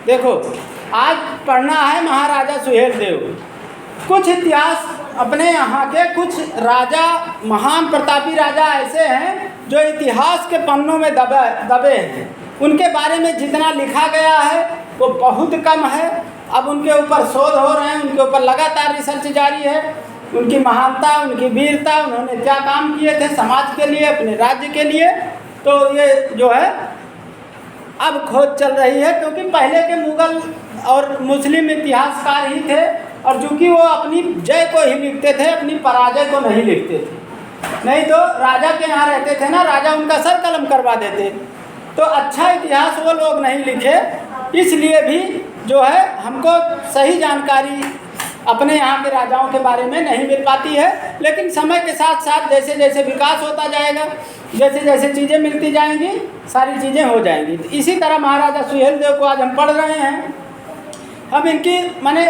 देखो आज पढ़ना है महाराजा सुहेलदेव। कुछ इतिहास अपने यहाँ के कुछ राजा, महान प्रतापी राजा ऐसे हैं जो इतिहास के पन्नों में दबे हैं। उनके बारे में जितना लिखा गया है वो बहुत कम है। अब उनके ऊपर शोध हो रहे हैं, उनके ऊपर लगातार रिसर्च जारी है। उनकी महानता, उनकी वीरता, उन्होंने क्या काम किए थे समाज के लिए, अपने राज्य के लिए, तो ये जो है अब खोज चल रही है। क्योंकि पहले के मुगल और मुस्लिम इतिहासकार ही थे, और चूँकि वो अपनी जय को ही लिखते थे, अपनी पराजय को नहीं लिखते थे। नहीं तो राजा के यहाँ रहते थे ना, राजा उनका सर कलम करवा देते। तो अच्छा इतिहास वो लोग नहीं लिखे, इसलिए भी जो है हमको सही जानकारी अपने यहाँ के राजाओं के बारे में नहीं मिल पाती है। लेकिन समय के साथ साथ जैसे जैसे विकास होता जाएगा, जैसे जैसे चीज़ें मिलती जाएंगी, सारी चीज़ें हो जाएंगी। तो इसी तरह महाराजा सुहेलदेव को आज हम पढ़ रहे हैं। हम इनकी मैंने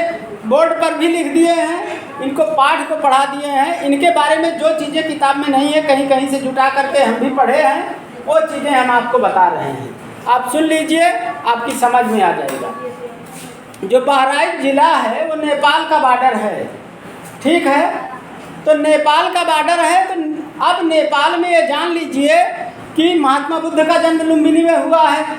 बोर्ड पर भी लिख दिए हैं, इनको पाठ को पढ़ा दिए हैं। इनके बारे में जो चीज़ें किताब में नहीं है, कहीं कहीं से जुटा करके हम भी पढ़े हैं, वो चीज़ें हम आपको बता रहे हैं। आप सुन लीजिए, आपकी समझ में आ जाएगा। जो बहराइच जिला है वो नेपाल का बॉर्डर है, ठीक है। तो नेपाल का बॉर्डर है, तो अब नेपाल में ये जान लीजिए कि महात्मा बुद्ध का जन्म लुम्बिनी में हुआ है।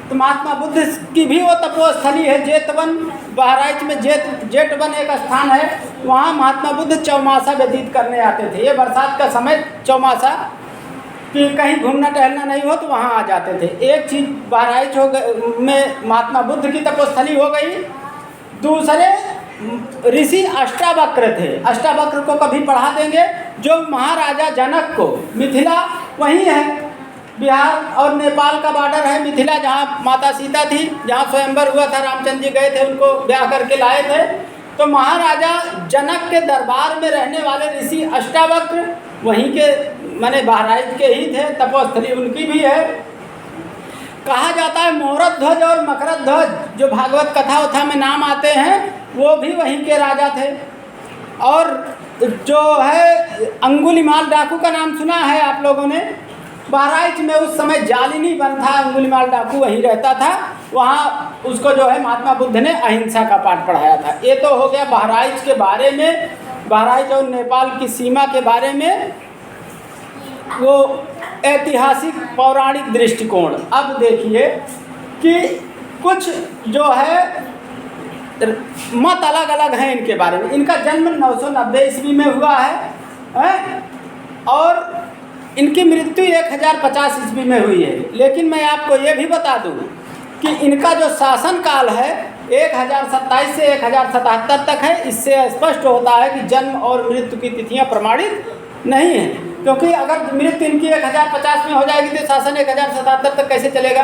तो महात्मा बुद्ध की भी वो तपोस्थली है जेतवन, बहराइच में जेतवन एक स्थान है, वहाँ महात्मा बुद्ध चौमासा व्यतीत करने आते थे। ये बरसात का समय चौमासा, कि कहीं घूमना टहलना नहीं हो तो वहाँ आ जाते थे। एक चीज़ बहराइच में महात्मा बुद्ध की तपोस्थली हो गई। दूसरे ऋषि अष्टावक्र थे, अष्टावक्र को कभी पढ़ा देंगे, जो महाराजा जनक को, मिथिला वहीं है, बिहार और नेपाल का बॉर्डर है मिथिला, जहाँ माता सीता थी, जहाँ स्वयंवर हुआ था, रामचंद्र जी गए थे, उनको ब्याह करके लाए थे। तो महाराजा जनक के दरबार में रहने वाले ऋषि अष्टावक्र वहीं के माने बहराइच के ही थे, तपोस्थली उनकी भी है। कहा जाता है मोहरत ध्वज और मकरत ध्वज जो भागवत कथा उथा में नाम आते हैं, वो भी वहीं के राजा थे। और जो है अंगुलीमाल डाकू का नाम सुना है आप लोगों ने। बहराइच में उस समय जालिनी वन था, अंगुलीमाल डाकू वहीं रहता था। वहाँ उसको जो है महात्मा बुद्ध ने अहिंसा का पाठ पढ़ाया था। ये तो हो गया बहराइच के बारे में, बहराइच और नेपाल की सीमा के बारे में वो ऐतिहासिक पौराणिक दृष्टिकोण। अब देखिए कि कुछ जो है मत अलग अलग हैं इनके बारे में। इनका जन्म 990 ईस्वी में हुआ है और इनकी मृत्यु 1050 ईस्वी में हुई है। लेकिन मैं आपको ये भी बता दूं कि इनका जो शासन काल है 1027 से 1077 तक है। इससे स्पष्ट होता है कि जन्म और मृत्यु की तिथियां प्रमाणित नहीं है, क्योंकि अगर मृत्यु इनकी 1050 में हो जाएगी तो शासन 1077 तक कैसे चलेगा।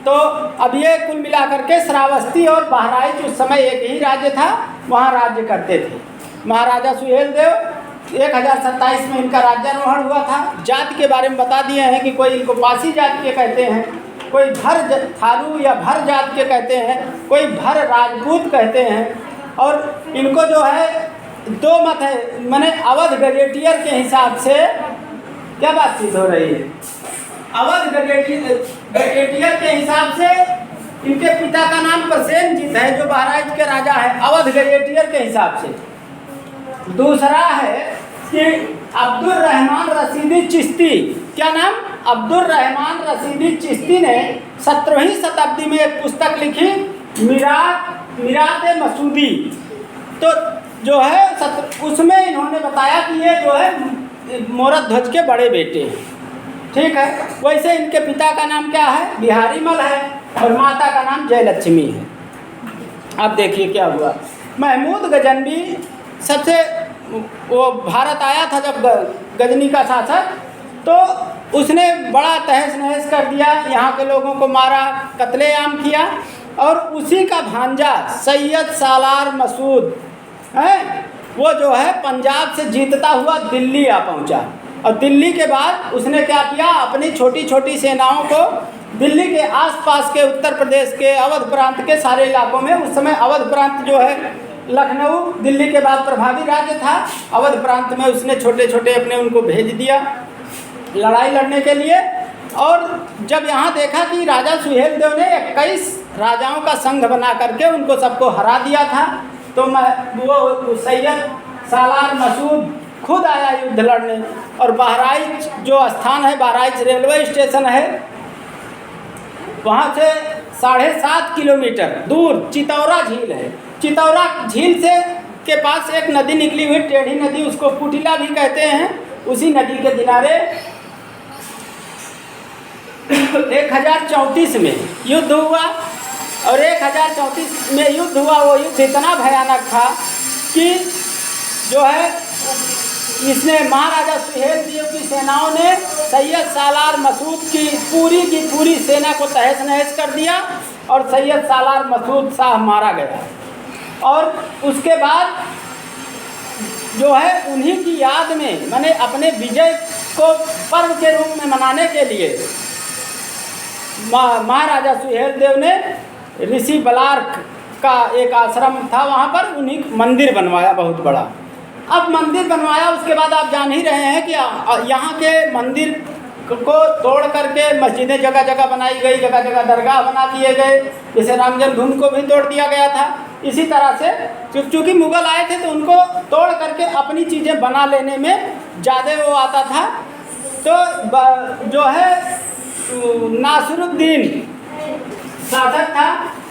तो अब ये कुल मिलाकर के श्रावस्ती और बहराइच उस समय एक ही राज्य था, वहाँ राज्य करते थे। महाराजा सुहेलदेव 1027 में इनका राज्यारोहण हुआ था। जाति के बारे में बता दिए हैं कि कोई इनको पासी जाति के कहते हैं, कोई भर थारू या भर जात के कहते हैं, कोई भर राजपूत कहते हैं। और इनको जो है दो मत है, माने अवध गजेटियर के हिसाब से क्या बातचीत हो रही है। अवध गजेटियर के हिसाब से इनके पिता का नाम प्रसेनजीत है, जो बहराइच के राजा है, अवध गजेटियर के हिसाब से। दूसरा है कि अब्दुल रहमान रशीदी चिश्ती, क्या नाम, अब्दुल रहमान रशीदी चिश्ती ने 17वीं शताब्दी में एक पुस्तक लिखी मिरात मसूदी। तो जो है उसमें इन्होंने बताया कि ये जो है मोहरत ध्वज के बड़े बेटे हैं, ठीक है। वैसे इनके पिता का नाम क्या है, बिहारी मल है, और माता का नाम जयलक्ष्मी है। अब देखिए क्या हुआ। महमूद गजनवी सबसे वो भारत आया था जब गजनी का शासक, तो उसने बड़ा तहस नहस कर दिया, यहाँ के लोगों को मारा, कत्लेआम किया। और उसी का भांजा सैयद सालार मसूद है, वो जो है पंजाब से जीतता हुआ दिल्ली आ पहुँचा। और दिल्ली के बाद उसने क्या किया, अपनी छोटी छोटी सेनाओं को दिल्ली के आसपास के उत्तर प्रदेश के अवध प्रांत के सारे इलाकों में, उस समय अवध प्रांत जो है लखनऊ दिल्ली के बाद प्रभावी राज्य था, अवध प्रांत में उसने छोटे छोटे अपने उनको भेज दिया लड़ाई लड़ने के लिए। और जब यहाँ देखा कि राजा सुहेल देव ने 21 राजाओं का संघ बना करके उनको सबको हरा दिया था, तो वो सैयद सालार मसूद खुद आया युद्ध लड़ने। और बहराइच जो स्थान है, बहराइच रेलवे स्टेशन है, वहाँ से 7.5 किलोमीटर दूर चितौरा झील है। चितौरा झील से के पास एक नदी निकली हुई, टेढ़ी नदी, उसको कुटिला भी कहते हैं। उसी नदी के किनारे 1034 में युद्ध हुआ। और 1034 में युद्ध हुआ, वो युद्ध इतना भयानक था कि जो है इसने महाराजा सुहेल देव की सेनाओं ने सैयद सालार मसूद की पूरी सेना को तहस नहस कर दिया और सैयद सालार मसूद शाह मारा गया। और उसके बाद जो है उन्हीं की याद में, मैंने अपने विजय को पर्व के रूप में मनाने के लिए महाराजा सुहेल देव ने ऋषि बलार्क का एक आश्रम था, वहाँ पर उन्हीं मंदिर बनवाया बहुत बड़ा। अब मंदिर बनवाया, उसके बाद आप जान ही रहे हैं कि यहाँ के मंदिर को तोड़ करके मस्जिदें जगह जगह बनाई गई, जगह जगह दरगाह बना दिए गए। जैसे राम जन्मभूमि को भी तोड़ दिया गया था। इसी तरह से चूँकि मुग़ल आए थे तो उनको तोड़ करके अपनी चीज़ें बना लेने में ज़्यादा वो आता था। तो जो है नासिरुद्दीन शासक था।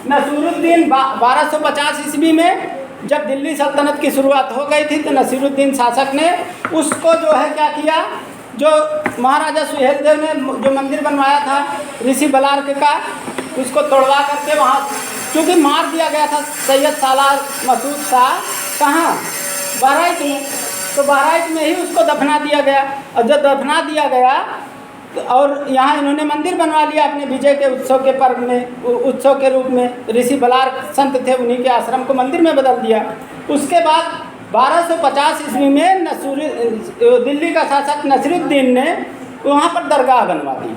नासिरुद्दीन 1250 ईस्वी में जब दिल्ली सल्तनत की शुरुआत हो गई थी, तो नासिरुद्दीन शासक ने उसको जो है क्या किया, जो महाराजा सुहेल देव ने जो मंदिर बनवाया था ऋषि बलार्क का, उसको तोड़वा करके वहाँ, क्योंकि मार दिया गया था सैयद सालार मसूद शाह, कहाँ, बहराइच में, तो बहराइच में ही उसको दफना दिया गया। और जब दफना दिया गया तो और यहाँ इन्होंने मंदिर बनवा लिया अपने विजय के उत्सव के पर्व में, उत्सव के रूप में। ऋषि बलार्क संत थे, उन्हीं के आश्रम को मंदिर में बदल दिया। उसके बाद 1250 ईस्वी में दिल्ली का शासक नसीरुद्दीन ने वहाँ पर दरगाह बनवा दी।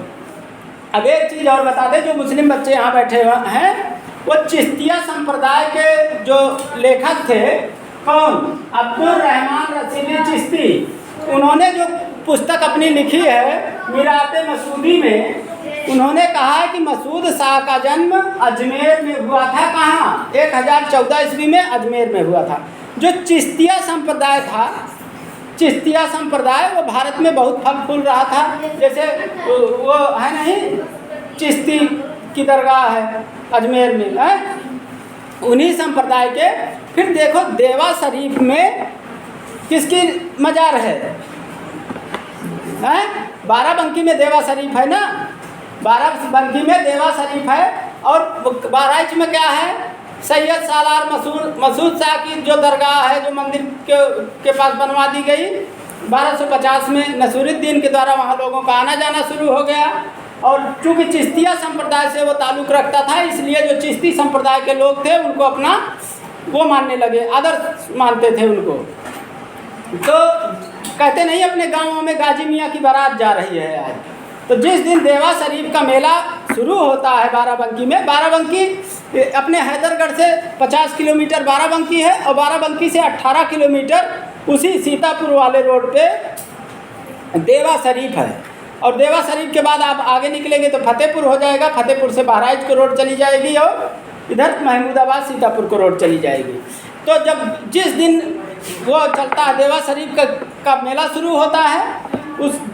अब एक चीज़ और बता दें, जो मुस्लिम बच्चे यहाँ बैठे हुए हैं, वो चिश्तिया संप्रदाय के जो लेखक थे, कौन, अब्दुल रहमान रसीदी चिश्ती, उन्होंने जो पुस्तक अपनी लिखी है मीराते मसूदी में, उन्होंने कहा है कि मसूद शाह का जन्म अजमेर में हुआ था। कहाँ? 1014 ईस्वी में अजमेर में हुआ था। जो चिश्तिया संप्रदाय था, चिश्तिया संप्रदाय वो भारत में बहुत फल फूल रहा था। जैसे वो है नहीं, चिश्ती की दरगाह है अजमेर में, है उन्हीं संप्रदाय के। फिर देखो देवा शरीफ में किसकी मजार है? बाराबंकी में देवा शरीफ है ना, बाराबंकी में देवा शरीफ है। और बहराइच में क्या है? सैयद सालार मसूद शाह की जो दरगाह है, जो मंदिर के पास बनवा दी गई 1250 में। नसीरुद्दीन के द्वारा वहाँ लोगों का आना जाना शुरू हो गया। और चूँकि चिश्तिया संप्रदाय से वो ताल्लुक़ रखता था, इसलिए जो चिश्ती संप्रदाय के लोग थे उनको अपना वो मानने लगे, आदर्श मानते थे उनको। तो कहते नहीं अपने गाँवों में गाजी मियाँ की बारात जा रही है आज। तो जिस दिन देवा शरीफ का मेला शुरू होता है बाराबंकी में, बाराबंकी अपने हैदरगढ़ से 50 किलोमीटर बाराबंकी है, और बाराबंकी से 18 किलोमीटर उसी सीतापुर वाले रोड पे देवा शरीफ है। और देवा शरीफ के बाद आप आगे निकलेंगे तो फतेहपुर हो जाएगा। फतेहपुर से बहराइच को रोड चली जाएगी और इधर महमूदाबाद सीतापुर को रोड चली जाएगी। तो जब जिस दिन वो चलता है देवा शरीफ का मेला शुरू होता है,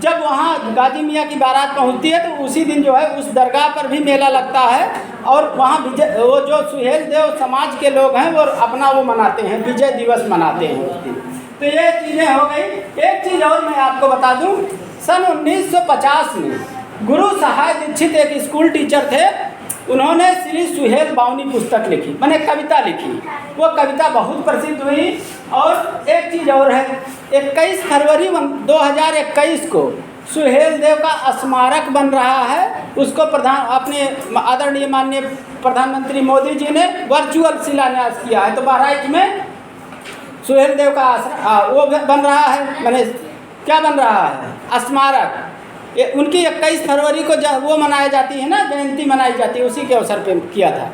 जब वहाँ गाजी मियाँ की बारात पहुँचती है, तो उसी दिन जो है उस दरगाह पर भी मेला लगता है। और वहाँ वो जो सुहेल देव समाज के लोग हैं वो अपना वो मनाते हैं, विजय दिवस मनाते हैं उस दिन। तो ये चीज़ें हो गई। एक चीज़ और मैं आपको बता दूँ, सन 1950 में गुरु सहाय दीक्षित एक स्कूल टीचर थे, उन्होंने श्री सुहेल बावनी पुस्तक लिखी, मैंने कविता लिखी। वो कविता बहुत प्रसिद्ध हुई। और एक चीज़ और है, 21 फरवरी 2021 को सुहेल देव का स्मारक बन रहा है। उसको अपने आदरणीय माननीय प्रधानमंत्री मोदी जी ने वर्चुअल शिलान्यास किया है। तो बहराइच में सुहेल देव का वो बन रहा है, मैंने क्या बन रहा है, स्मारक। ये उनकी 21 फरवरी को वो मनाई जाती है ना, जयंती मनाई जाती है, उसी के अवसर पे किया था।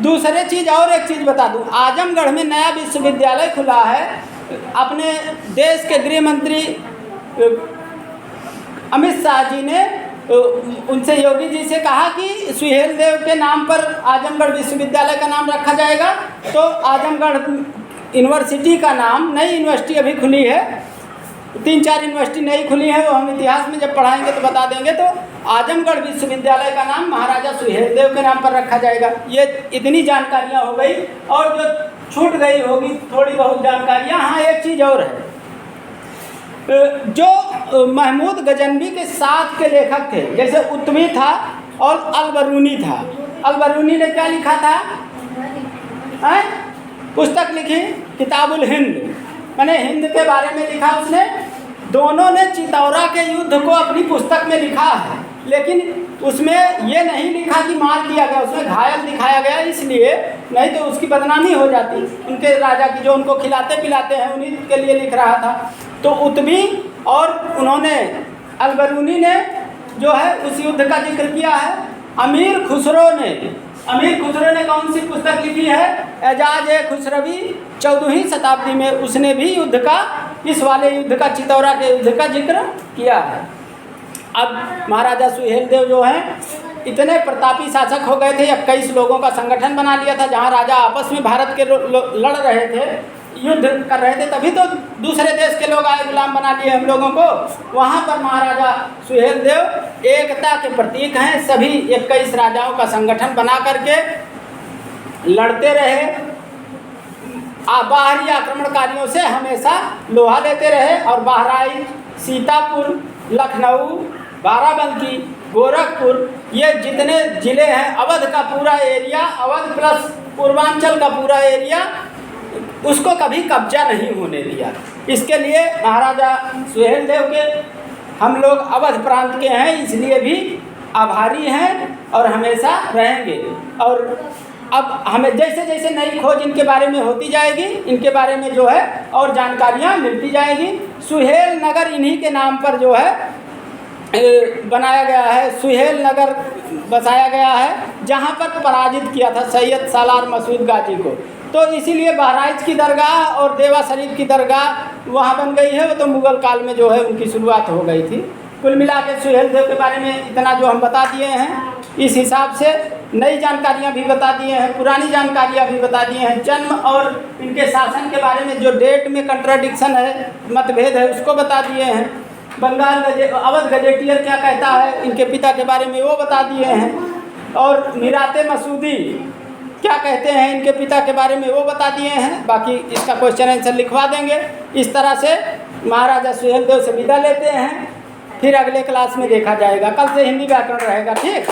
दूसरे चीज़ और एक चीज़ बता दूं, आजमगढ़ में नया विश्वविद्यालय खुला है। अपने देश के गृह मंत्री अमित शाह जी ने उनसे योगी जी से कहा कि सुहेल देव के नाम पर आजमगढ़ विश्वविद्यालय का नाम रखा जाएगा। तो आजमगढ़ यूनिवर्सिटी का नाम, नई यूनिवर्सिटी अभी खुली है, 3-4 यूनिवर्सिटी नई खुली है, वो हम इतिहास में जब पढ़ाएंगे तो बता देंगे। तो आजमगढ़ विश्वविद्यालय का नाम महाराजा सुहेल देव के नाम पर रखा जाएगा। ये इतनी जानकारियाँ हो गई। और जो छूट गई होगी थोड़ी बहुत जानकारियाँ, हाँ एक चीज़ और है, जो महमूद गजनवी के साथ के लेखक थे, जैसे उत्तमी था और अलबरूनी था। अलबरूनी ने क्या लिखा था? पुस्तक लिखी किताबुल हिंद, मैंने हिंद के बारे में लिखा उसने। दोनों ने चितौरा के युद्ध को अपनी पुस्तक में लिखा है, लेकिन उसमें ये नहीं लिखा कि मार दिया गया, उसमें घायल दिखाया गया, इसलिए नहीं तो उसकी बदनामी हो जाती उनके राजा की, जो उनको खिलाते पिलाते हैं, उन्हीं के लिए लिख रहा था। तो उत्तमी और उन्होंने अलबरूनी ने जो है उस युद्ध का जिक्र किया है। अमीर खुसरो ने कौन सी पुस्तक लिखी है? एजाज-ए-खुसरवी 14वीं शताब्दी में उसने भी युद्ध का, इस वाले युद्ध का, चितौरा के युद्ध का जिक्र किया है। अब महाराजा सुहेल देव जो हैं इतने प्रतापी शासक हो गए थे, 21 लोगों का संगठन बना लिया था। जहाँ राजा आपस में भारत के लड़ रहे थे, युद्ध कर रहे थे, तभी तो दूसरे देश के लोग आए, गुलाम बना लिए हम लोगों को। वहाँ पर महाराजा सुहेल देव एकता के प्रतीक हैं। सभी 21 राजाओं का संगठन बना करके लड़ते रहे, बाहरी आक्रमणकारियों से हमेशा लोहा लेते रहे। और बहराइच, सीतापुर, लखनऊ, बाराबंकी, गोरखपुर, ये जितने ज़िले हैं, अवध का पूरा एरिया, अवध प्लस पूर्वांचल का पूरा एरिया, उसको कभी कब्जा नहीं होने दिया। इसके लिए महाराजा सुहेल देव के हम लोग अवध प्रांत के हैं, इसलिए भी आभारी हैं और हमेशा रहेंगे। और अब हमें जैसे जैसे नई खोज इनके बारे में होती जाएगी, इनके बारे में जो है और जानकारियाँ मिलती जाएगी। सुहेल नगर इन्हीं के नाम पर जो है बनाया गया है, सुहेल नगर बसाया गया है, जहाँ पर पराजित किया था सैयद सालार मसूद गाजी को। तो इसीलिए बहराइच की दरगाह और देवा शरीफ की दरगाह वहाँ बन गई है। वो तो मुग़ल काल में जो है उनकी शुरुआत हो गई थी। कुल मिला के सुहेल देव के बारे में इतना जो हम बता दिए हैं, इस हिसाब से नई जानकारियाँ भी बता दिए हैं, पुरानी जानकारियाँ भी बता दिए हैं। जन्म और इनके शासन के बारे में जो डेट में कंट्राडिक्शन है, मतभेद है, उसको बता दिए हैं। बंगाल अवध गजेटियर क्या कहता है इनके पिता के बारे में, वो बता दिए हैं। और मीराते मसूदी क्या कहते हैं इनके पिता के बारे में, वो बता दिए हैं। बाकी इसका क्वेश्चन आंसर लिखवा देंगे। इस तरह से महाराजा सुहेल देव से विदा लेते हैं, फिर अगले क्लास में देखा जाएगा। कल से हिंदी व्याकरण रहेगा, ठीक।